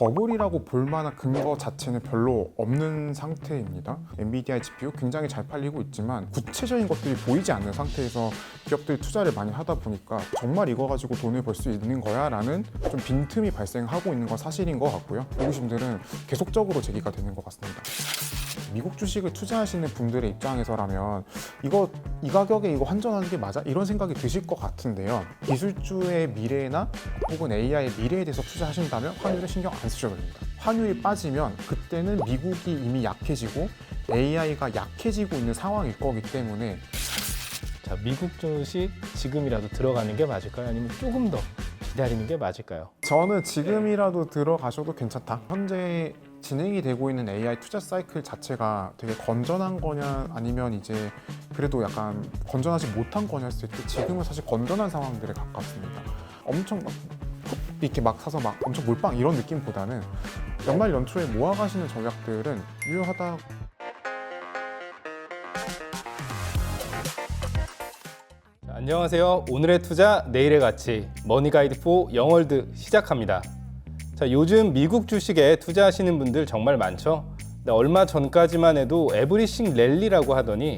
버블이라고 볼 만한 근거 자체는 별로 없는 상태입니다. 엔비디아의 GPU 굉장히 잘 팔리고 있지만 구체적인 것들이 보이지 않는 상태에서 기업들이 투자를 많이 하다 보니까 정말 이거 가지고 돈을 벌 수 있는 거야? 라는 좀 빈틈이 발생하고 있는 건 사실인 것 같고요. 의구심들은 계속적으로 제기가 되는 것 같습니다. 미국 주식을 투자하시는 분들의 입장에서라면 이 가격에 이거 환전하는 게 맞아? 이런 생각이 드실 것 같은데요. 기술주의 미래나 혹은 AI의 미래에 대해서 투자하신다면 환율에 신경 안 쓰셔도 됩니다. 환율이 빠지면 그때는 미국이 이미 약해지고 AI가 약해지고 있는 상황일 거기 때문에 자, 미국 주식 지금이라도 들어가는 게 맞을까요? 아니면 조금 더 기다리는 게 맞을까요? 저는 지금이라도 들어가셔도 괜찮다. 현재 진행이 되고 있는 AI 투자 사이클 자체가 되게 건전한 거냐 아니면 이제 그래도 약간 건전하지 못한 거냐 했을 때 지금은 사실 건전한 상황들에 가깝습니다. 엄청 막 이렇게 막 사서 막 엄청 몰빵 이런 느낌보다는 연말 연초에 모아가시는 전략들은 유효하다. 자, 안녕하세요. 오늘의 투자, 내일의 가치 머니가이드 4 영월드 시작합니다. 자, 요즘 미국 주식에 투자하시는 분들 정말 많죠? 근데 얼마 전까지만 해도 에브리싱 랠리라고 하더니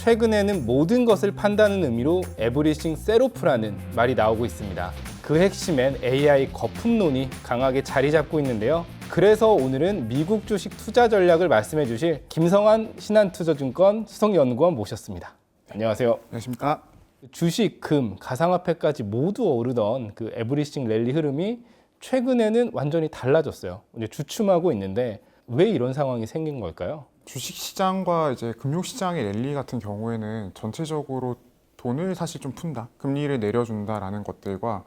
최근에는 모든 것을 판다는 의미로 에브리싱 셋오프라는 말이 나오고 있습니다. 그 핵심엔 AI 거품론이 강하게 자리 잡고 있는데요. 그래서 오늘은 미국 주식 투자 전략을 말씀해 주실 김성환 신한투자증권 수석연구원 모셨습니다. 안녕하세요. 안녕하십니까? 주식, 금, 가상화폐까지 모두 오르던 그 에브리싱 랠리 흐름이 최근에는 완전히 달라졌어요. 이제 주춤하고 있는데 왜 이런 상황이 생긴 걸까요? 주식시장과 이제 금융시장의 랠리 같은 경우에는 전체적으로 돈을 사실 좀 푼다, 금리를 내려준다라는 것들과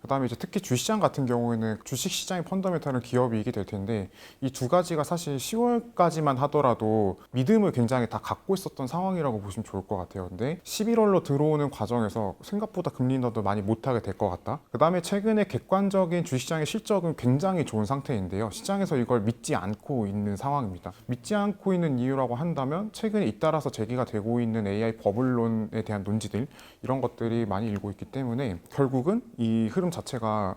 그다음에 이제 특히 주시장 같은 경우에는 주식시장의 펀더멘털은 기업이익이 될 텐데 이 두 가지가 사실 10월까지만 하더라도 믿음을 굉장히 다 갖고 있었던 상황이라고 보시면 좋을 것 같아요. 근데 11월로 들어오는 과정에서 생각보다 금리 인하도 많이 못하게 될 것 같다. 그다음에 최근에 객관적인 주식시장의 실적은 굉장히 좋은 상태인데요. 시장에서 이걸 믿지 않고 있는 상황입니다. 믿지 않고 있는 이유라고 한다면 최근에 잇따라서 제기가 되고 있는 AI 버블론에 대한 논지들 이런 것들이 많이 일고 있기 때문에 결국은 이 흐름 자체가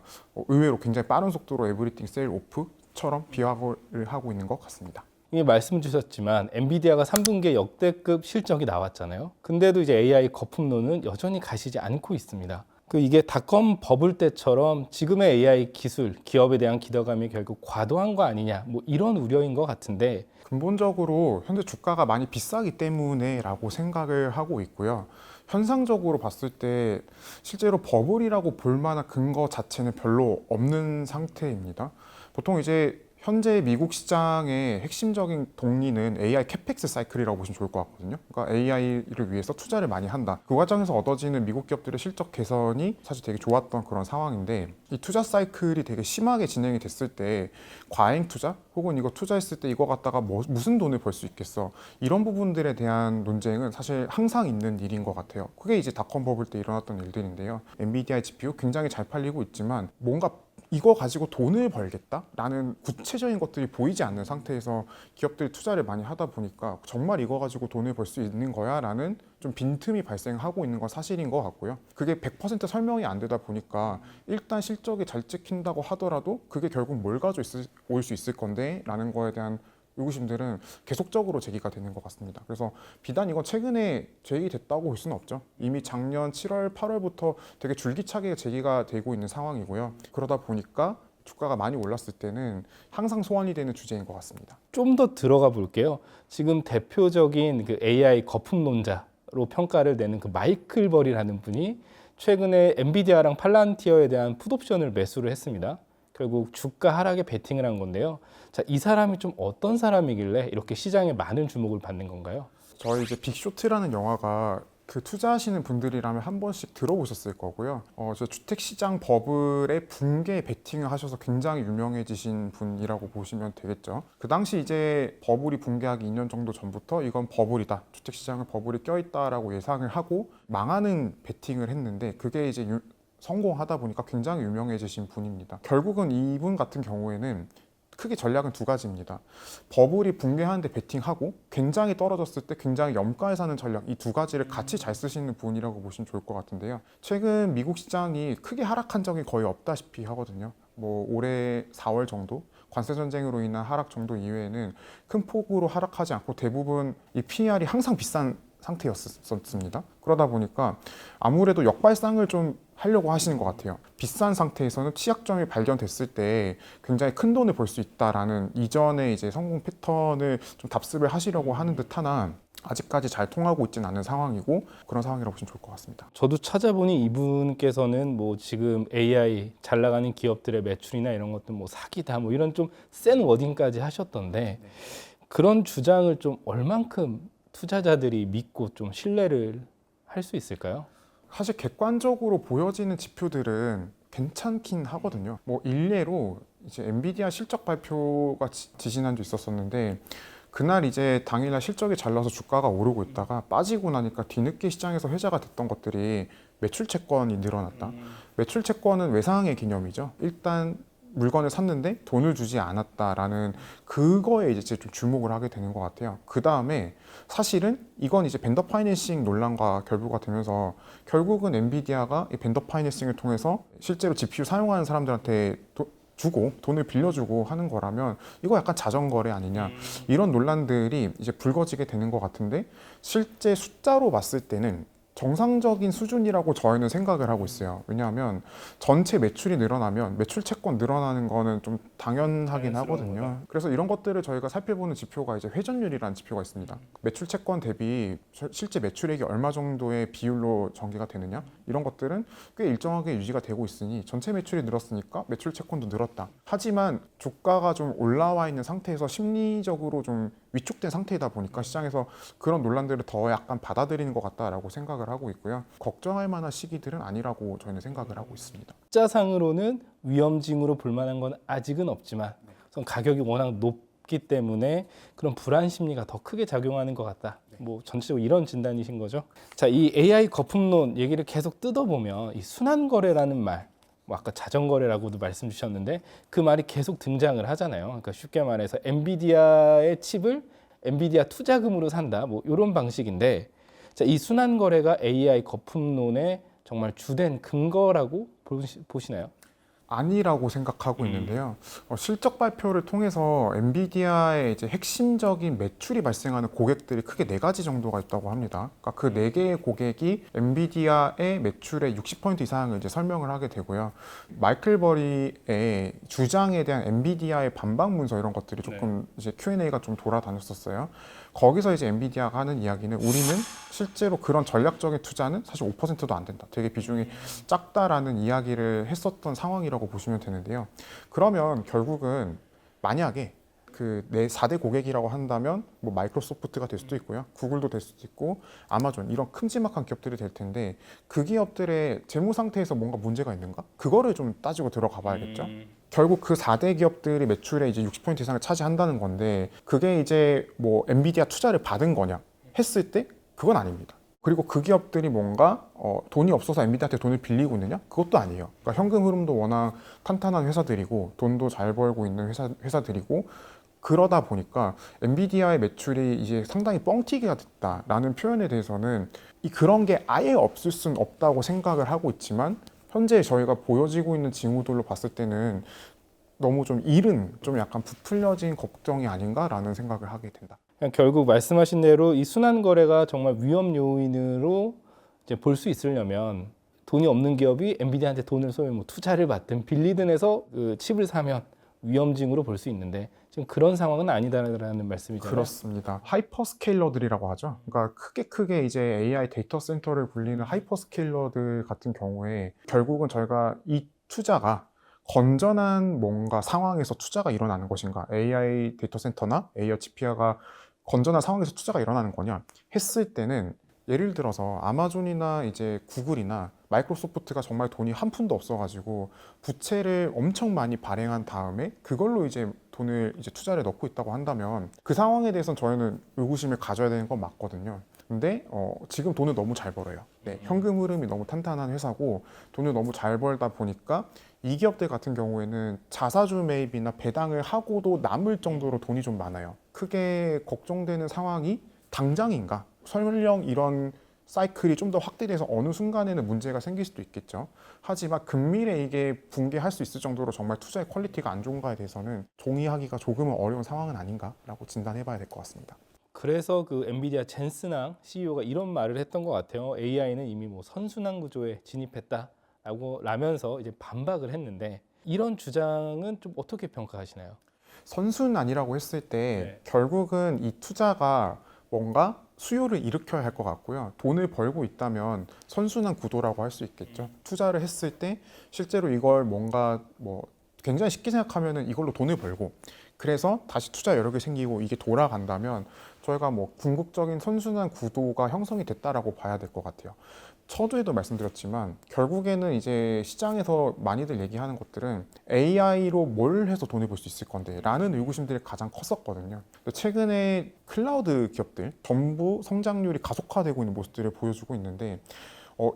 의외로 굉장히 빠른 속도로 에브리띵 셀 오프처럼 비화를 하고 있는 것 같습니다. 이게 말씀 주셨지만 엔비디아가 3분기에 역대급 실적이 나왔잖아요. 근데도 이제 AI 거품론은 여전히 가시지 않고 있습니다. 이게 닷컴 버블 때처럼 지금의 AI 기술, 기업에 대한 기대감이 결국 과도한 거 아니냐, 뭐 이런 우려인 것 같은데 근본적으로 현재 주가가 많이 비싸기 때문에라고 생각을 하고 있고요. 현상적으로 봤을 때 실제로 버블이라고 볼 만한 근거 자체는 별로 없는 상태입니다. 보통 이제 현재 미국 시장의 핵심적인 동리는 AI 캐펙스 사이클이라고 보시면 좋을 것 같거든요. 그러니까 AI를 위해서 투자를 많이 한다. 그 과정에서 얻어지는 미국 기업들의 실적 개선이 사실 되게 좋았던 그런 상황인데 이 투자 사이클이 되게 심하게 진행이 됐을 때 과잉 투자 혹은 이거 투자했을 때 이거 갖다가 무슨 돈을 벌 수 있겠어 이런 부분들에 대한 논쟁은 사실 항상 있는 일인 것 같아요. 그게 이제 닷컴 버블 때 일어났던 일들인데요. 엔비디아의 GPU 굉장히 잘 팔리고 있지만 뭔가 이거 가지고 돈을 벌겠다라는 구체적인 것들이 보이지 않는 상태에서 기업들이 투자를 많이 하다 보니까 정말 이거 가지고 돈을 벌 수 있는 거야? 라는 좀 빈틈이 발생하고 있는 건 사실인 것 같고요. 그게 100% 설명이 안 되다 보니까 일단 실적이 잘 찍힌다고 하더라도 그게 결국 뭘 가지고 올 수 있을 건데? 라는 거에 대한 의구심들은 계속적으로 제기가 되는 것 같습니다. 그래서 비단 이건 최근에 제기됐다고 볼 수는 없죠. 이미 작년 7월, 8월부터 되게 줄기차게 제기가 되고 있는 상황이고요. 그러다 보니까 주가가 많이 올랐을 때는 항상 소환이 되는 주제인 것 같습니다. 좀 더 들어가 볼게요. 지금 대표적인 그 AI 거품론자로 평가를 내는 그 마이클 버리라는 분이 최근에 엔비디아랑 팔란티어에 대한 풋옵션을 매수를 했습니다. 결국 주가 하락에 베팅을 한 건데요. 자, 이 사람이 좀 어떤 사람이길래 이렇게 시장에 많은 주목을 받는 건가요? 저희 이제 빅쇼트라는 영화가 그 투자하시는 분들이라면 한 번씩 들어보셨을 거고요. 저 주택시장 버블의 붕괴 베팅을 하셔서 굉장히 유명해지신 분이라고 보시면 되겠죠. 그 당시 이제 버블이 붕괴하기 2년 정도 전부터 이건 버블이다. 주택시장에 버블이 껴있다라고 예상을 하고 망하는 베팅을 했는데 그게 이제 성공하다 보니까 굉장히 유명해지신 분입니다. 결국은 이분 같은 경우에는 크게 전략은 두 가지입니다. 버블이 붕괴하는데 베팅하고 굉장히 떨어졌을 때 굉장히 염가에 사는 전략 이 두 가지를 같이 잘 쓰시는 분이라고 보시면 좋을 것 같은데요. 최근 미국 시장이 크게 하락한 적이 거의 없다시피 하거든요. 뭐 올해 4월 정도 관세 전쟁으로 인한 하락 정도 이외에는 큰 폭으로 하락하지 않고 대부분 이 PER이 항상 비싼 상태였었습니다. 그러다 보니까 아무래도 역발상을 좀 하려고 하시는 것 같아요. 비싼 상태에서는 취약점이 발견됐을 때 굉장히 큰 돈을 벌 수 있다라는 이전의 이제 성공 패턴을 좀 답습을 하시려고 하는 듯하나 아직까지 잘 통하고 있지는 않은 상황이고 그런 상황이라고 보시면 좋을 것 같습니다. 저도 찾아보니 이분께서는 뭐 지금 AI 잘 나가는 기업들의 매출이나 이런 것도 뭐 사기다 뭐 이런 좀 센 워딩까지 하셨던데 그런 주장을 좀 얼만큼 투자자들이 믿고 좀 신뢰를 할 수 있을까요? 사실 객관적으로 보여지는 지표들은 괜찮긴 하거든요. 뭐 일례로 이제 엔비디아 실적 발표가 지지난주 있었었는데 그날 이제 당일날 실적이 잘 나서 주가가 오르고 있다가 빠지고 나니까 뒤늦게 시장에서 회자가 됐던 것들이 매출 채권이 늘어났다. 매출 채권은 외상의 개념이죠. 일단 물건을 샀는데 돈을 주지 않았다라는 그거에 이제 좀 주목을 하게 되는 것 같아요. 그 다음에 사실은 이건 이제 벤더 파이낸싱 논란과 결부가 되면서 결국은 엔비디아가 이 벤더 파이낸싱을 통해서 실제로 GPU 사용하는 사람들한테 주고 돈을 빌려주고 하는 거라면 이거 약간 자전거래 아니냐 이런 논란들이 이제 불거지게 되는 것 같은데 실제 숫자로 봤을 때는 정상적인 수준이라고 저희는 생각을 하고 있어요. 왜냐하면 전체 매출이 늘어나면 매출 채권 늘어나는 거는 좀 당연하긴 하거든요. 그래서 이런 것들을 저희가 살펴보는 지표가 이제 회전율이라는 지표가 있습니다. 매출 채권 대비 실제 매출액이 얼마 정도의 비율로 전개가 되느냐 이런 것들은 꽤 일정하게 유지가 되고 있으니 전체 매출이 늘었으니까 매출 채권도 늘었다. 하지만 주가가 좀 올라와 있는 상태에서 심리적으로 좀 위축된 상태이다 보니까 시장에서 그런 논란들을 더 약간 받아들이는 것 같다라고 생각을 하고 있고요. 걱정할 만한 시기들은 아니라고 저희는 생각을 하고 있습니다. 숫자상으로는 위험징후로 볼 만한 건 아직은 없지만 우선 가격이 워낙 높기 때문에 그런 불안 심리가 더 크게 작용하는 것 같다. 뭐 전체적으로 이런 진단이신 거죠. 자, 이 AI 거품론 얘기를 계속 뜯어보면 이 순환거래라는 말, 뭐 아까 자전거래라고도 말씀 주셨는데 그 말이 계속 등장을 하잖아요. 그러니까 쉽게 말해서 엔비디아의 칩을 엔비디아 투자금으로 산다. 뭐 이런 방식인데 자, 이 순환거래가 AI 거품론의 정말 주된 근거라고 보시나요? 아니라고 생각하고 있는데요. 실적 발표를 통해서 엔비디아의 이제 핵심적인 매출이 발생하는 고객들이 크게 네 가지 정도가 있다고 합니다. 그러니까 그 네 개의 고객이 엔비디아의 매출의 60% 이상을 이제 설명을 하게 되고요. 마이클 버리의 주장에 대한 엔비디아의 반박 문서 이런 것들이 조금 이제 Q&A가 좀 돌아다녔었어요. 거기서 이제 엔비디아가 하는 이야기는 우리는 실제로 그런 전략적인 투자는 사실 5%도 안 된다. 되게 비중이 작다라는 이야기를 했었던 상황이라고 보시면 되는데요. 그러면 결국은 만약에 그 내 4대 고객이라고 한다면 뭐 마이크로소프트가 될 수도 있고요. 구글도 될 수도 있고 아마존 이런 큼지막한 기업들이 될 텐데 그 기업들의 재무 상태에서 뭔가 문제가 있는가? 그거를 좀 따지고 들어가 봐야겠죠. 결국 그 4대 기업들이 매출의 이제 60% 이상을 차지한다는 건데 그게 이제 뭐 엔비디아 투자를 받은 거냐 했을 때 그건 아닙니다. 그리고 그 기업들이 뭔가 돈이 없어서 엔비디아한테 돈을 빌리고 있느냐? 그것도 아니에요. 그러니까 현금 흐름도 워낙 탄탄한 회사들이고 돈도 잘 벌고 있는 회사들이고 그러다 보니까 엔비디아의 매출이 이제 상당히 뻥튀기가 됐다라는 표현에 대해서는 그런 게 아예 없을 수는 없다고 생각을 하고 있지만 현재 저희가 보여지고 있는 징후들로 봤을 때는 너무 좀 이른, 좀 약간 부풀려진 걱정이 아닌가라는 생각을 하게 된다. 결국 말씀하신 대로 이 순환 거래가 정말 위험 요인으로 이제 볼 수 있으려면 돈이 없는 기업이 엔비디아한테 돈을 소위 뭐 투자를 받든 빌리든 해서 그 칩을 사면 위험징으로 볼 수 있는데 지금 그런 상황은 아니다라는 말씀이잖아요. 그렇습니다. 하이퍼스케일러들이라고 하죠. 그러니까 크게 이제 AI 데이터 센터를 굴리는 하이퍼스케일러들 같은 경우에 결국은 저희가 이 투자가 건전한 뭔가 상황에서 투자가 일어나는 것인가, AI 데이터 센터나 AI GPU가 건전한 상황에서 투자가 일어나는 거냐 했을 때는 예를 들어서 아마존이나 이제 구글이나 마이크로소프트가 정말 돈이 한 푼도 없어가지고 부채를 엄청 많이 발행한 다음에 그걸로 이제 돈을 이제 투자를 넣고 있다고 한다면 그 상황에 대해서는 저희는 의구심을 가져야 되는 건 맞거든요. 근데 지금 돈을 너무 잘 벌어요. 네, 현금 흐름이 너무 탄탄한 회사고 돈을 너무 잘 벌다 보니까 이 기업들 같은 경우에는 자사주 매입이나 배당을 하고도 남을 정도로 돈이 좀 많아요. 크게 걱정되는 상황이 당장인가? 설령 이런 사이클이 좀 더 확대돼서 어느 순간에는 문제가 생길 수도 있겠죠. 하지만 근미래 이게 붕괴할 수 있을 정도로 정말 투자의 퀄리티가 안 좋은가에 대해서는 동의하기가 조금은 어려운 상황은 아닌가라고 진단해봐야 될 것 같습니다. 그래서 그 엔비디아 젠슨왕 CEO가 이런 말을 했던 것 같아요. AI는 이미 뭐 선순환 구조에 진입했다라고 라면서 이제 반박을 했는데 이런 주장은 좀 어떻게 평가하시나요? 선순환이라고 했을 때 네. 결국은 이 투자가 뭔가 수요를 일으켜야 할 것 같고요. 돈을 벌고 있다면 선순환 구도라고 할 수 있겠죠. 투자를 했을 때 실제로 이걸 뭔가 뭐 굉장히 쉽게 생각하면은 이걸로 돈을 벌고 그래서 다시 투자 여력이 생기고 이게 돌아간다면 저희가 뭐 궁극적인 선순환 구도가 형성이 됐다라고 봐야 될 것 같아요. 서두에도 말씀드렸지만 결국에는 이제 시장에서 많이들 얘기하는 것들은 AI로 뭘 해서 돈을 벌 수 있을 건데 라는 의구심들이 가장 컸었거든요. 근데 최근에 클라우드 기업들 전부 성장률이 가속화되고 있는 모습들을 보여주고 있는데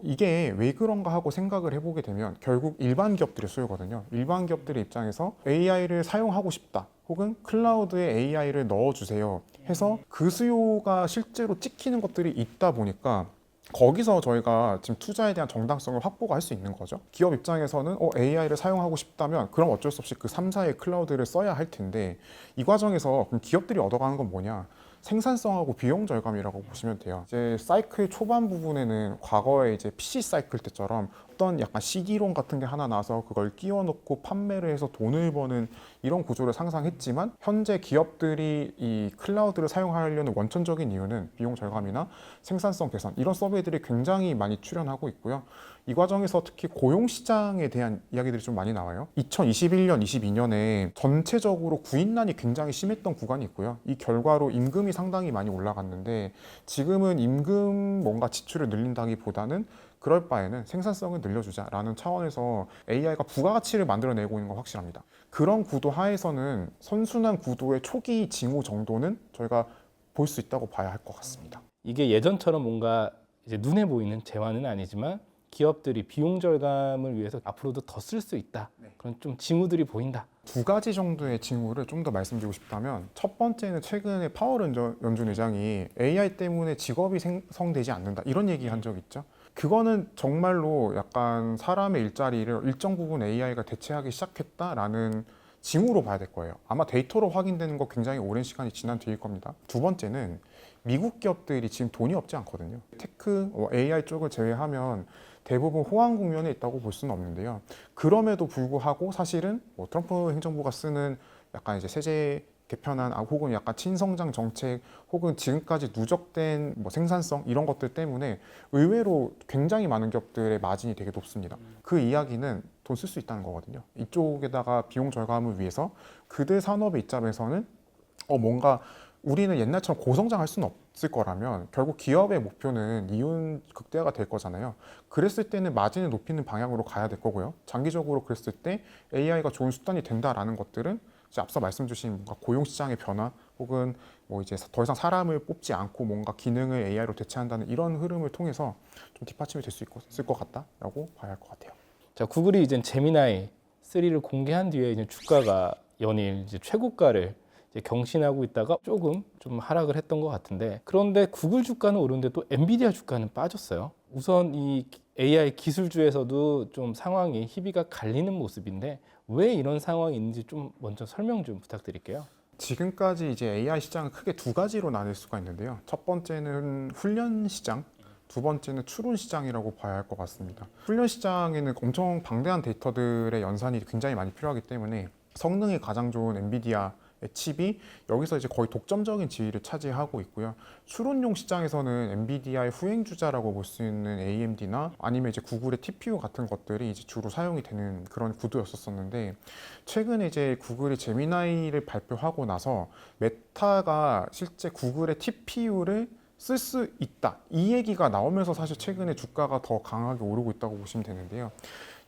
이게 왜 그런가 하고 생각을 해보게 되면 결국 일반 기업들의 수요거든요. 일반 기업들의 입장에서 AI를 사용하고 싶다. 혹은 클라우드에 AI를 넣어주세요 해서 그 수요가 실제로 찍히는 것들이 있다 보니까 거기서 저희가 지금 투자에 대한 정당성을 확보가 할 수 있는 거죠. 기업 입장에서는 AI를 사용하고 싶다면 그럼 어쩔 수 없이 그 3사의 클라우드를 써야 할 텐데 이 과정에서 그럼 기업들이 얻어가는 건 뭐냐? 생산성하고 비용 절감이라고 보시면 돼요. 이제 사이클 초반 부분에는 과거에 이제 PC 사이클 때처럼 어떤 약간 CD롬 같은 게 하나 나와서 그걸 끼워 넣고 판매를 해서 돈을 버는 이런 구조를 상상했지만 현재 기업들이 이 클라우드를 사용하려는 원천적인 이유는 비용 절감이나 생산성 개선 이런 서비스들이 굉장히 많이 출현하고 있고요. 이 과정에서 특히 고용 시장에 대한 이야기들이 좀 많이 나와요. 2021년, 22년에 전체적으로 구인난이 굉장히 심했던 구간이 있고요. 이 결과로 임금이 상당히 많이 올라갔는데 지금은 임금 뭔가 지출을 늘린다기보다는 그럴 바에는 생산성을 늘려주자라는 차원에서 AI가 부가가치를 만들어내고 있는 건 확실합니다. 그런 구도 하에서는 선순환 구도의 초기 징후 정도는 저희가 볼 수 있다고 봐야 할 것 같습니다. 이게 예전처럼 뭔가 이제 눈에 보이는 재화는 아니지만 기업들이 비용 절감을 위해서 앞으로도 더 쓸 수 있다. 그런 좀 징후들이 보인다. 두 가지 정도의 징후를 좀 더 말씀드리고 싶다면 첫 번째는 최근에 파월 연준 의장이 AI 때문에 직업이 생성되지 않는다 이런 얘기 한 적 있죠. 그거는 정말로 약간 사람의 일자리를 일정 부분 AI가 대체하기 시작했다라는 징후로 봐야 될 거예요. 아마 데이터로 확인되는 거 굉장히 오랜 시간이 지난 뒤일 겁니다. 두 번째는 미국 기업들이 지금 돈이 없지 않거든요. 테크, AI 쪽을 제외하면 대부분 호황 국면에 있다고 볼 수는 없는데요. 그럼에도 불구하고 사실은 뭐 트럼프 행정부가 쓰는 약간 이제 세제 개편안 혹은 약간 친성장 정책 혹은 지금까지 누적된 뭐 생산성 이런 것들 때문에 의외로 굉장히 많은 기업들의 마진이 되게 높습니다. 그 이야기는 돈 쓸 수 있다는 거거든요. 이쪽에다가 비용 절감을 위해서 그들 산업의 입장에서는 뭔가 우리는 옛날처럼 고성장할 수는 없을 거라면 결국 기업의 목표는 이윤 극대화가 될 거잖아요. 그랬을 때는 마진을 높이는 방향으로 가야 될 거고요. 장기적으로 그랬을 때 AI가 좋은 수단이 된다라는 것들은 이제 앞서 말씀 주신 뭔가 고용 시장의 변화 혹은 뭐 이제 더 이상 사람을 뽑지 않고 뭔가 기능을 AI로 대체한다는 이런 흐름을 통해서 좀 뒷받침이 될 수 있을 것 같다라고 봐야 할 것 같아요. 자, 구글이 이제 제미나이 3를 공개한 뒤에 이제 주가가 연일 이제 최고가를 이제 경신하고 있다가 조금 좀 하락을 했던 것 같은데 그런데 구글 주가는 오르는데 또 엔비디아 주가는 빠졌어요. 우선 이 AI 기술주에서도 좀 상황이 희비가 갈리는 모습인데 왜 이런 상황이 있는지 좀 먼저 설명 좀 부탁드릴게요. 지금까지 이제 AI 시장은 크게 두 가지로 나눌 수가 있는데요. 첫 번째는 훈련 시장, 두 번째는 추론 시장이라고 봐야 할 것 같습니다. 훈련 시장에는 엄청 방대한 데이터들의 연산이 굉장히 많이 필요하기 때문에 성능이 가장 좋은 엔비디아의 칩이 여기서 이제 거의 독점적인 지위를 차지하고 있고요. 추론용 시장에서는 엔비디아의 후행주자라고 볼 수 있는 AMD나 아니면 이제 구글의 TPU 같은 것들이 이제 주로 사용이 되는 그런 구도였었는데 최근에 이제 구글이 제미나이를 발표하고 나서 메타가 실제 구글의 TPU를 쓸 수 있다 이 얘기가 나오면서 사실 최근에 주가가 더 강하게 오르고 있다고 보시면 되는데요.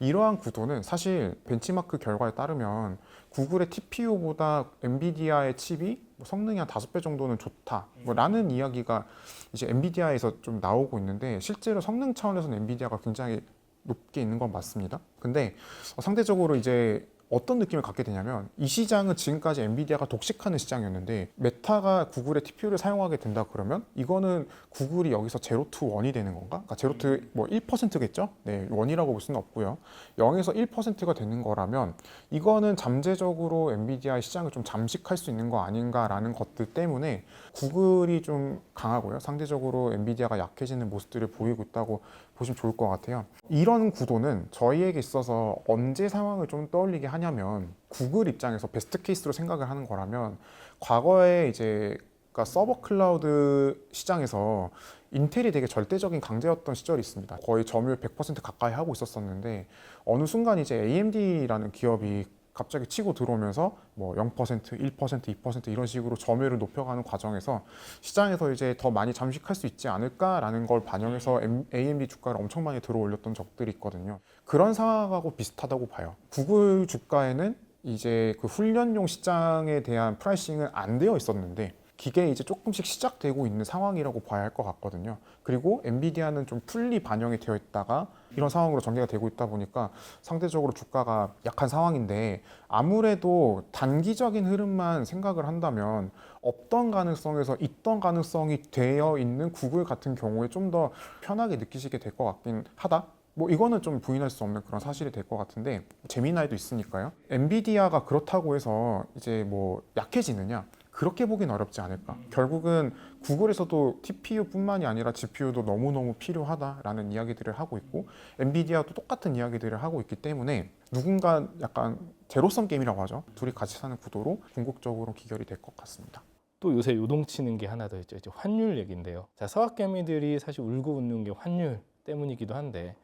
이러한 구도는 사실 벤치마크 결과에 따르면 구글의 TPU보다 엔비디아의 칩이 성능이 한 5배 정도는 좋다 라는 이야기가 이제 엔비디아에서 좀 나오고 있는데 실제로 성능 차원에서는 엔비디아가 굉장히 높게 있는 건 맞습니다. 근데 상대적으로 이제 어떤 느낌을 갖게 되냐면 이 시장은 지금까지 엔비디아가 독식하는 시장이었는데 메타가 구글의 TPU를 사용하게 된다 그러면 이거는 구글이 여기서 제로 투 원이 되는 건가? 그러니까 제로 투 뭐 1%겠죠? 네, 원이라고 볼 수는 없고요. 0에서 1%가 되는 거라면 이거는 잠재적으로 엔비디아의 시장을 좀 잠식할 수 있는 거 아닌가라는 것들 때문에 구글이 좀 강하고요. 상대적으로 엔비디아가 약해지는 모습들을 보이고 있다고 보시면 좋을 것 같아요. 이런 구도는 저희에게 있어서 언제 상황을 좀 떠올리게 하냐면 구글 입장에서 베스트 케이스로 생각을 하는 거라면 과거에 이제 그러니까 서버 클라우드 시장에서 인텔이 되게 절대적인 강자였던 시절이 있습니다. 거의 점유율 100% 가까이 하고 있었었는데 어느 순간 이제 AMD라는 기업이 갑자기 치고 들어오면서 뭐 0%, 1%, 2% 이런 식으로 점유율을 높여가는 과정에서 시장에서 이제 더 많이 잠식할 수 있지 않을까라는 걸 반영해서 AMD 주가를 엄청 많이 들어올렸던 적들이 있거든요. 그런 상황하고 비슷하다고 봐요. 구글 주가에는 이제 그 훈련용 시장에 대한 프라이싱은 안 되어 있었는데 기계에 이제 조금씩 시작되고 있는 상황이라고 봐야 할 것 같거든요. 그리고 엔비디아는 좀 풀리 반영이 되어 있다가 이런 상황으로 전개가 되고 있다 보니까 상대적으로 주가가 약한 상황인데 아무래도 단기적인 흐름만 생각을 한다면 없던 가능성에서 있던 가능성이 되어 있는 구글 같은 경우에 좀 더 편하게 느끼시게 될 것 같긴 하다. 뭐 이거는 좀 부인할 수 없는 그런 사실이 될 것 같은데 재미나이도 있으니까요. 엔비디아가 그렇다고 해서 이제 뭐 약해지느냐? 그렇게 보긴 어렵지 않을까. 결국은 구글에서도 TPU뿐만이 아니라 GPU도 너무너무 필요하다라는 이야기들을 하고 있고 엔비디아도 똑같은 이야기들을 하고 있기 때문에 누군가 약간 제로섬 게임이라고 하죠. 둘이 같이 사는 구도로 궁극적으로 기결이 될 것 같습니다. 또 요새 요동치는 게 하나 더 있죠. 이제 환율 얘기인데요. 자, 서학개미들이 사실 울고 웃는 게 환율 때문이기도 한데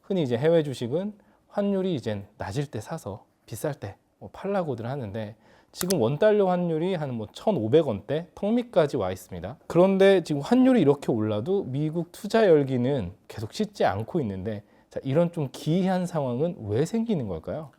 흔히 이제 해외 주식은 환율이 이젠 낮을 때 사서 비쌀 때 뭐 팔라고들 하는데 지금 원달러 환율이 한 뭐 1,500원대 턱 밑까지 와 있습니다. 그런데 지금 환율이 이렇게 올라도 미국 투자 열기는 계속 식지 않고 있는데 자, 이런 좀 기이한 상황은 왜 생기는 걸까요?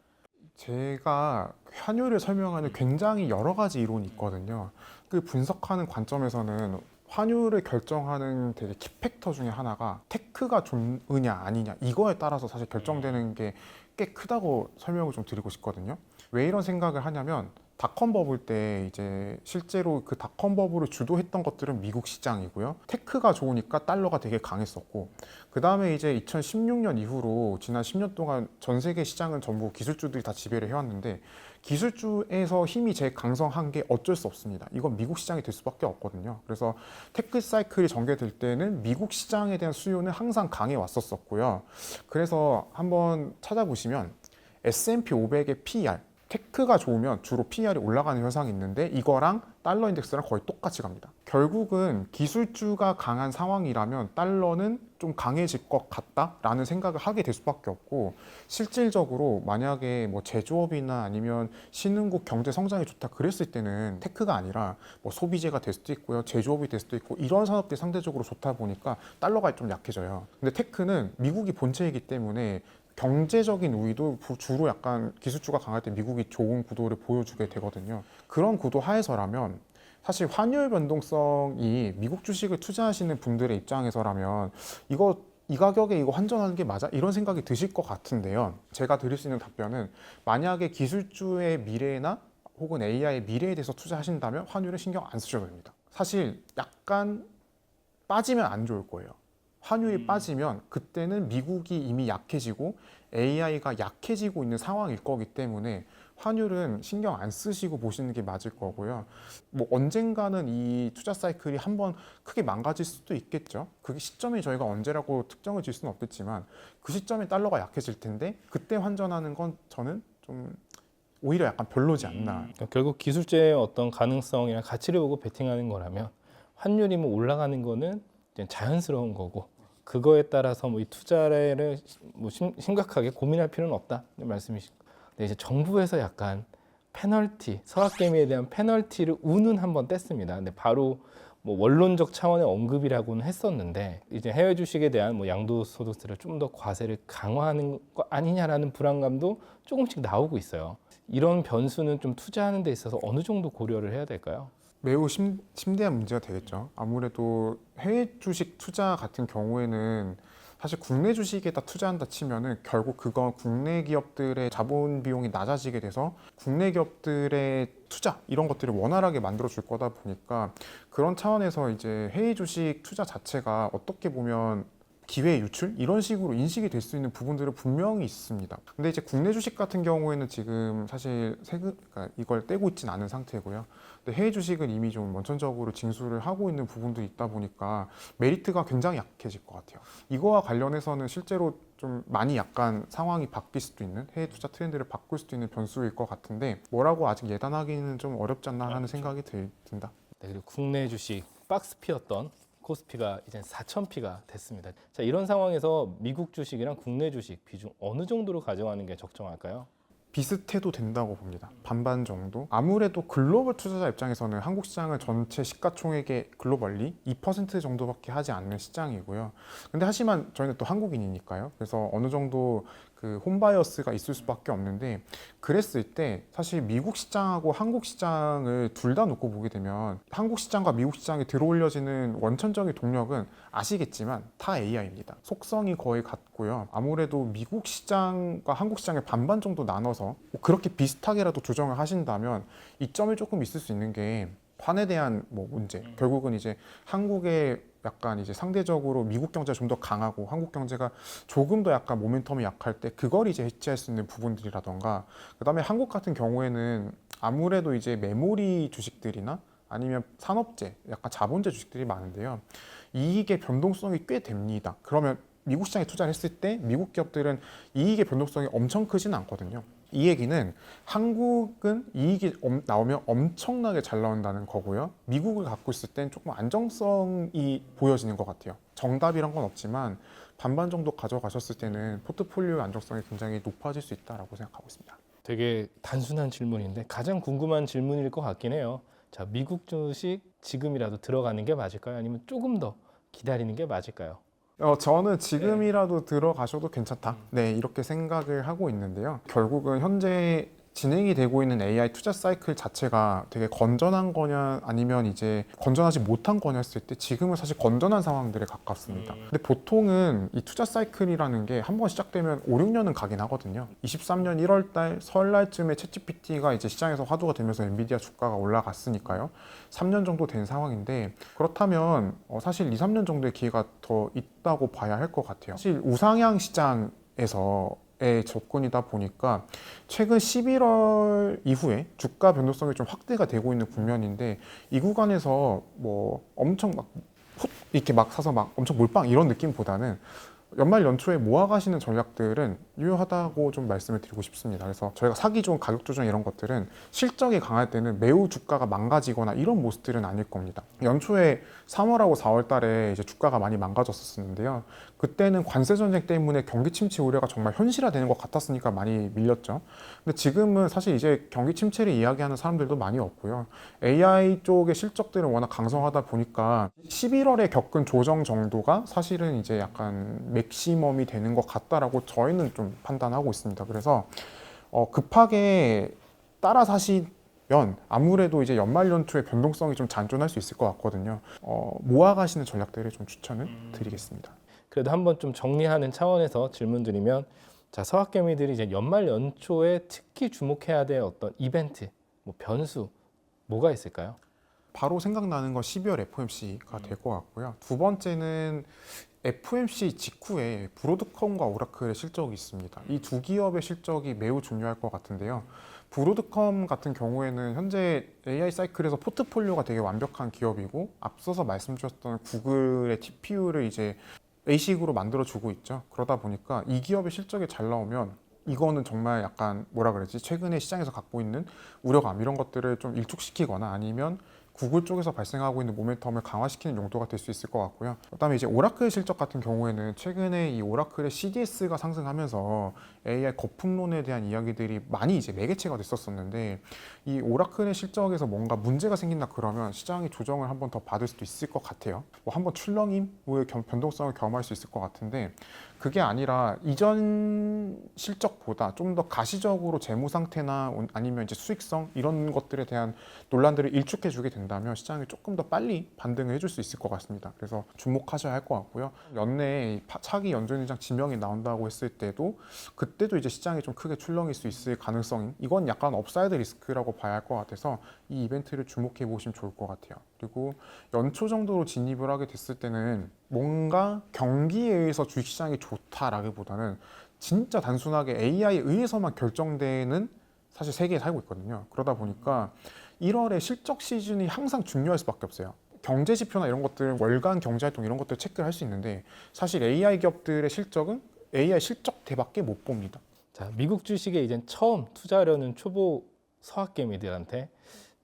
제가 환율을 설명하는 굉장히 여러 가지 이론이 있거든요. 그 분석하는 관점에서는 환율을 결정하는 되게 키팩터 중에 하나가 테크가 좋으냐 아니냐 이거에 따라서 사실 결정되는 게 꽤 크다고 설명을 좀 드리고 싶거든요. 왜 이런 생각을 하냐면 닷컴 버블 때 이제 실제로 그 닷컴 버블을 주도했던 것들은 미국 시장이고요. 테크가 좋으니까 달러가 되게 강했었고 그 다음에 이제 2016년 이후로 지난 10년 동안 전 세계 시장은 전부 기술주들이 다 지배를 해왔는데 기술주에서 힘이 제일 강성한 게 어쩔 수 없습니다. 이건 미국 시장이 될 수밖에 없거든요. 그래서 테크 사이클이 전개될 때는 미국 시장에 대한 수요는 항상 강해 왔었었고요. 그래서 한번 찾아보시면 S&P 500의 PER 테크가 좋으면 주로 PER이 올라가는 현상이 있는데 이거랑 달러 인덱스랑 거의 똑같이 갑니다. 결국은 기술주가 강한 상황이라면 달러는 좀 강해질 것 같다라는 생각을 하게 될 수밖에 없고 실질적으로 만약에 뭐 제조업이나 아니면 신흥국 경제 성장이 좋다 그랬을 때는 테크가 아니라 뭐 소비재가 될 수도 있고요. 제조업이 될 수도 있고 이런 산업들이 상대적으로 좋다 보니까 달러가 좀 약해져요. 근데 테크는 미국이 본체이기 때문에 경제적인 우위도 주로 약간 기술주가 강할 때 미국이 좋은 구도를 보여주게 되거든요. 그런 구도 하에서라면 사실 환율 변동성이 미국 주식을 투자하시는 분들의 입장에서라면 이 가격에 이거 환전하는 게 맞아? 이런 생각이 드실 것 같은데요. 제가 드릴 수 있는 답변은 만약에 기술주의 미래나 혹은 AI의 미래에 대해서 투자하신다면 환율에 신경 안 쓰셔도 됩니다. 사실 약간 빠지면 안 좋을 거예요. 환율이 빠지면 그때는 미국이 이미 약해지고 AI가 약해지고 있는 상황일 거기 때문에 환율은 신경 안 쓰시고 보시는 게 맞을 거고요. 뭐 언젠가는 이 투자 사이클이 한번 크게 망가질 수도 있겠죠. 그게 시점이 저희가 언제라고 특정을 질 수는 없겠지만 그 시점에 달러가 약해질 텐데 그때 환전하는 건 저는 좀 오히려 약간 별로지 않나. 그러니까 결국 기술제의 어떤 가능성이나 가치를 보고 베팅하는 거라면 환율이 뭐 올라가는 거는 이제 자연스러운 거고 그거에 따라서 뭐 이 투자를 뭐 심각하게 고민할 필요는 없다 말씀이시고 근데 이제 정부에서 약간 페널티 서학개미에 대한 페널티를 우는 한번 뗐습니다. 근데 바로 뭐 원론적 차원의 언급이라고는 했었는데 이제 해외 주식에 대한 뭐 양도소득세를 좀 더 과세를 강화하는 거 아니냐라는 불안감도 조금씩 나오고 있어요. 이런 변수는 좀 투자하는 데 있어서 어느 정도 고려를 해야 될까요? 매우 심대한 문제가 되겠죠. 아무래도 해외 주식 투자 같은 경우에는 사실 국내 주식에다 투자한다 치면은 결국 그건 국내 기업들의 자본 비용이 낮아지게 돼서 국내 기업들의 투자 이런 것들을 원활하게 만들어 줄 거다 보니까 그런 차원에서 이제 해외 주식 투자 자체가 어떻게 보면 기회 유출 이런 식으로 인식이 될 수 있는 부분들은 분명히 있습니다. 근데 이제 국내 주식 같은 경우에는 지금 사실 세금 그러니까 이걸 떼고 있진 않은 상태고요. 근데 해외 주식은 이미 좀 원천적으로 징수를 하고 있는 부분도 있다 보니까 메리트가 굉장히 약해질 것 같아요. 이거와 관련해서는 실제로 좀 많이 약간 상황이 바뀔 수도 있는 해외 투자 트렌드를 바꿀 수도 있는 변수일 것 같은데 뭐라고 아직 예단하기는 좀 어렵지 않나 하는 생각이 든다. 네, 그리고 국내 주식 박스피였던 코스피가 이제 4,000피가 됐습니다. 자, 이런 상황에서 미국 주식이랑 국내 주식 비중 어느 정도로 가져가는 게 적정할까요? 비슷해도 된다고 봅니다. 반반 정도. 아무래도 글로벌 투자자 입장에서는 한국 시장은 전체 시가총액의 글로벌리 2% 정도밖에 하지 않는 시장이고요. 근데 하지만 저희는 또 한국인이니까요. 그래서 어느 정도 그 홈바이어스가 있을 수밖에 없는데 그랬을 때 사실 미국 시장하고 한국 시장을 둘 다 놓고 보게 되면 한국 시장과 미국 시장에 들어올려지는 원천적인 동력은 아시겠지만 다 AI입니다. 속성이 거의 같고요. 아무래도 미국 시장과 한국 시장을 반반 정도 나눠서 뭐 그렇게 비슷하게라도 조정을 하신다면 이점이 조금 있을 수 있는 게 환에 대한 뭐 문제. 결국은 이제 한국의 약간 이제 상대적으로 미국 경제가 좀 더 강하고 한국 경제가 조금 더 약간 모멘텀이 약할 때 그걸 이제 해치할 수 있는 부분들이라던가 그다음에 한국 같은 경우에는 아무래도 이제 메모리 주식들이나 아니면 산업재, 약간 자본재 주식들이 많은데요. 이익의 변동성이 꽤 됩니다. 그러면 미국 시장에 투자를 했을 때 미국 기업들은 이익의 변동성이 엄청 크지는 않거든요. 이 얘기는 한국은 이익이 나오면 엄청나게 잘 나온다는 거고요. 미국을 갖고 있을 땐 조금 안정성이 보여지는 것 같아요. 정답이란 건 없지만 반반 정도 가져가셨을 때는 포트폴리오 안정성이 굉장히 높아질 수 있다고 생각하고 있습니다. 되게 단순한 질문인데 가장 궁금한 질문일 것 같긴 해요. 자, 미국 주식 지금이라도 들어가는 게 맞을까요? 아니면 조금 더 기다리는 게 맞을까요? 저는 지금이라도 들어가셔도 괜찮다. 네, 이렇게 생각을 하고 있는데요. 결국은 현재 진행이 되고 있는 AI 투자 사이클 자체가 되게 건전한 거냐 아니면 이제 건전하지 못한 거냐 했을 때 지금은 사실 건전한 상황들에 가깝습니다. 근데 보통은 이 투자 사이클이라는 게 한 번 시작되면 5, 6년은 가긴 하거든요. 23년 1월 달 설날쯤에 챗GPT가 이제 시장에서 화두가 되면서 엔비디아 주가가 올라갔으니까요. 3년 정도 된 상황인데 그렇다면 사실 2, 3년 정도의 기회가 더 있다고 봐야 할 것 같아요. 사실 우상향 시장에서 의 접근이다 보니까 최근 11월 이후에 주가 변동성이 좀 확대가 되고 있는 국면인데 이 구간에서 뭐 엄청 막 이렇게 막 사서 막 엄청 몰빵 이런 느낌보다는 연말 연초에 모아가시는 전략들은 유효하다고 좀 말씀을 드리고 싶습니다. 그래서 저희가 사기 좋은 가격 조정 이런 것들은 실적이 강할 때는 매우 주가가 망가지거나 이런 모습들은 아닐 겁니다. 연초에 3월하고 4월 달에 이제 주가가 많이 망가졌었는데요. 그때는 관세 전쟁 때문에 경기 침체 우려가 정말 현실화되는 것 같았으니까 많이 밀렸죠. 근데 지금은 사실 이제 경기 침체를 이야기하는 사람들도 많이 없고요. AI 쪽의 실적들은 워낙 강성하다 보니까 11월에 겪은 조정 정도가 사실은 이제 약간 맥시멈이 되는 것 같다라고 저희는 좀 판단하고 있습니다. 그래서 급하게 따라 사시면 아무래도 이제 연말 연초에 변동성이 좀 잔존할 수 있을 것 같거든요. 모아가시는 전략들을 좀 추천을 드리겠습니다. 그래도 한번 좀 정리하는 차원에서 질문 드리면 자, 서학개미들이 이제 연말 연초에 특히 주목해야 될 어떤 이벤트, 뭐 변수 뭐가 있을까요? 바로 생각나는 건 12월 FOMC가 될 것 같고요. 두 번째는 FOMC 직후에 브로드컴과 오라클의 실적이 있습니다. 이 두 기업의 실적이 매우 중요할 것 같은데요. 브로드컴 같은 경우에는 현재 AI 사이클에서 포트폴리오가 되게 완벽한 기업이고 앞서서 말씀주셨던 구글의 TPU를 이제 A식으로 만들어주고 있죠. 그러다 보니까 이 기업의 실적이 잘 나오면 이거는 정말 약간 뭐라 그러지? 최근에 시장에서 갖고 있는 우려감 이런 것들을 좀 일축시키거나 아니면 구글 쪽에서 발생하고 있는 모멘텀을 강화시키는 용도가 될 수 있을 것 같고요. 그다음에 이제 오라클 실적 같은 경우에는 최근에 이 오라클의 CDS가 상승하면서 AI 거품론에 대한 이야기들이 많이 이제 매개체가 됐었었는데 이 오라클의 실적에서 뭔가 문제가 생긴다 그러면 시장이 조정을 한번 더 받을 수도 있을 것 같아요. 뭐 한번 출렁임의 변동성을 경험할 수 있을 것 같은데 그게 아니라 이전 실적보다 좀 더 가시적으로 재무 상태나 아니면 이제 수익성 이런 것들에 대한 논란들을 일축해 주게 된다면 시장이 조금 더 빨리 반등을 해줄 수 있을 것 같습니다. 그래서 주목하셔야 할 것 같고요. 연내에 차기 연준의장 지명이 나온다고 했을 때도 그때도 이제 시장이 좀 크게 출렁일 수 있을 가능성이 이건 약간 업사이드 리스크라고 봐야 할 것 같아서 이 이벤트를 주목해 보시면 좋을 것 같아요. 그리고 연초 정도로 진입을 하게 됐을 때는 뭔가 경기에 의해서 주식시장이 좋다라기보다는 진짜 단순하게 AI에 의해서만 결정되는 사실 세계에 살고 있거든요. 그러다 보니까 1월에 실적 시즌이 항상 중요할 수밖에 없어요. 경제 지표나 이런 것들, 월간 경제활동 이런 것들 체크를 할 수 있는데 사실 AI 기업들의 실적은 AI 실적대밖에 못 봅니다. 자, 미국 주식에 이제 처음 투자하려는 초보 서학개미들한테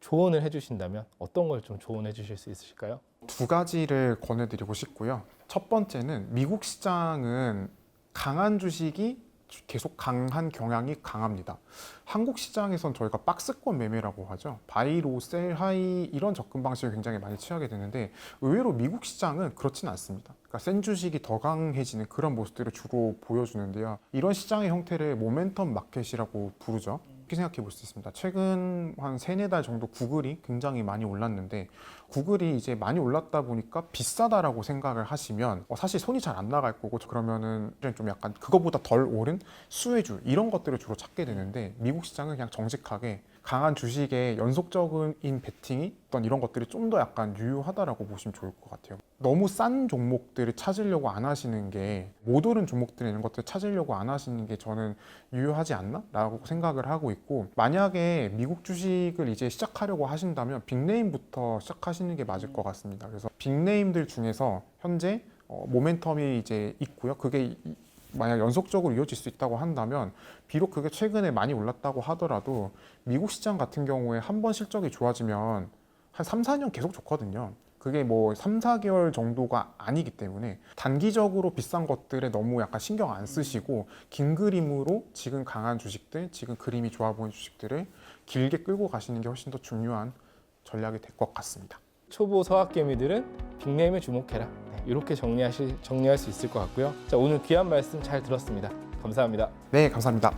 조언을 해주신다면 어떤 걸 좀 조언해 주실 수 있으실까요? 두 가지를 권해드리고 싶고요. 첫 번째는 미국 시장은 강한 주식이 계속 강한 경향이 강합니다. 한국 시장에선 저희가 박스권 매매라고 하죠. 바이 로, 셀 하이 이런 접근 방식을 굉장히 많이 취하게 되는데 의외로 미국 시장은 그렇지는 않습니다. 그러니까 센 주식이 더 강해지는 그런 모습들을 주로 보여주는데요. 이런 시장의 형태를 모멘텀 마켓이라고 부르죠. 이렇게 생각해 볼 수 있습니다. 최근 한 3-4달 정도 구글이 굉장히 많이 올랐는데 구글이 이제 많이 올랐다 보니까 비싸다라고 생각을 하시면 사실 손이 잘 안 나갈 거고 그러면은 좀 약간 그거보다 덜 오른 수혜주 이런 것들을 주로 찾게 되는데 미국 시장은 그냥 정직하게 강한 주식에 연속적인 베팅이 어떤 이런 것들이 좀 더 약간 유효하다라고 보시면 좋을 것 같아요. 너무 싼 종목들을 찾으려고 안 하시는 게 못 오른 종목들 이런 것들을 찾으려고 안 하시는 게 저는 유효하지 않나? 라고 생각을 하고 있고 만약에 미국 주식을 이제 시작하려고 하신다면 빅네임부터 시작하시는 게 맞을 것 같습니다. 그래서 빅네임들 중에서 현재 모멘텀이 이제 있고요. 그게 만약 연속적으로 이어질 수 있다고 한다면 비록 그게 최근에 많이 올랐다고 하더라도 미국 시장 같은 경우에 한 번 실적이 좋아지면 한 3-4년 계속 좋거든요. 그게 뭐 3-4개월 정도가 아니기 때문에 단기적으로 비싼 것들에 너무 약간 신경 안 쓰시고 긴 그림으로 지금 강한 주식들, 지금 그림이 좋아 보이는 주식들을 길게 끌고 가시는 게 훨씬 더 중요한 전략이 될 것 같습니다. 초보 서학개미들은 빅네임에 주목해라. 네, 이렇게 정리할 수 있을 것 같고요. 자, 오늘 귀한 말씀 잘 들었습니다. 감사합니다. 네, 감사합니다.